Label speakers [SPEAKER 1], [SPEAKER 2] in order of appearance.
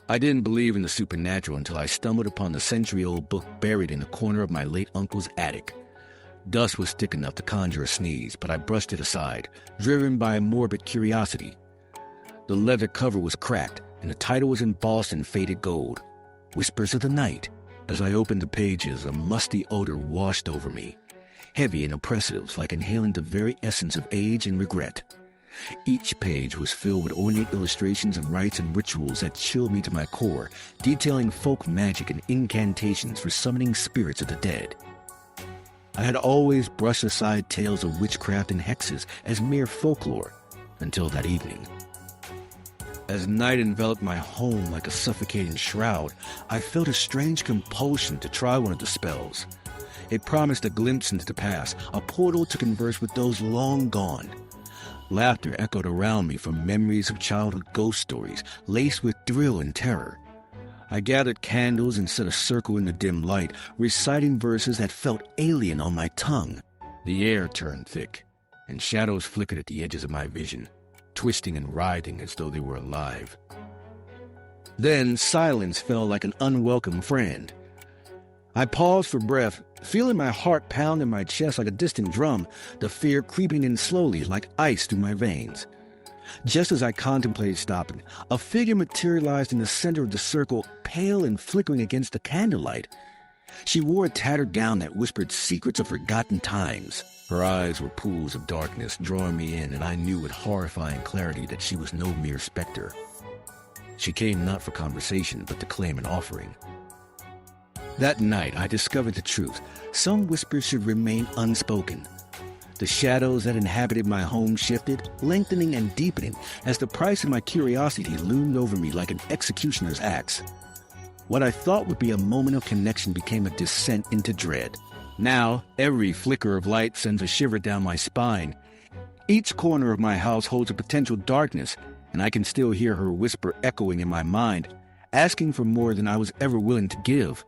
[SPEAKER 1] I didn't believe in the supernatural until I stumbled upon the century-old book buried in the corner of my late uncle's attic. Dust was thick enough to conjure a sneeze, but I brushed it aside, driven by a morbid curiosity. The leather cover was cracked, and the title was embossed in faded gold. Whispers of the Night. As I opened the pages, a musty odor washed over me, heavy and oppressive, like inhaling the very essence of age and regret. Each page was filled with ornate illustrations of rites and rituals that chilled me to my core, detailing folk magic and incantations for summoning spirits of the dead. I had always brushed aside tales of witchcraft and hexes as mere folklore, until that evening. As night enveloped my home like a suffocating shroud, I felt a strange compulsion to try one of the spells. It promised a glimpse into the past, a portal to converse with those long gone. Laughter echoed around me from memories of childhood ghost stories, laced with thrill and terror. I gathered candles and set a circle in the dim light, reciting verses that felt alien on my tongue. The air turned thick, and shadows flickered at the edges of my vision, twisting and writhing as though they were alive. Then silence fell like an unwelcome friend. I paused for breath, feeling my heart pound in my chest like a distant drum, the fear creeping in slowly like ice through my veins. Just as I contemplated stopping, a figure materialized in the center of the circle, pale and flickering against the candlelight. She wore a tattered gown that whispered secrets of forgotten times. Her eyes were pools of darkness, drawing me in, and I knew with horrifying clarity that she was no mere specter. She came not for conversation, but to claim an offering. That night, I discovered the truth. Some whispers should remain unspoken. The shadows that inhabited my home shifted, lengthening and deepening, as the price of my curiosity loomed over me like an executioner's axe. What I thought would be a moment of connection became a descent into dread. Now, every flicker of light sends a shiver down my spine. Each corner of my house holds a potential darkness, and I can still hear her whisper echoing in my mind, asking for more than I was ever willing to give.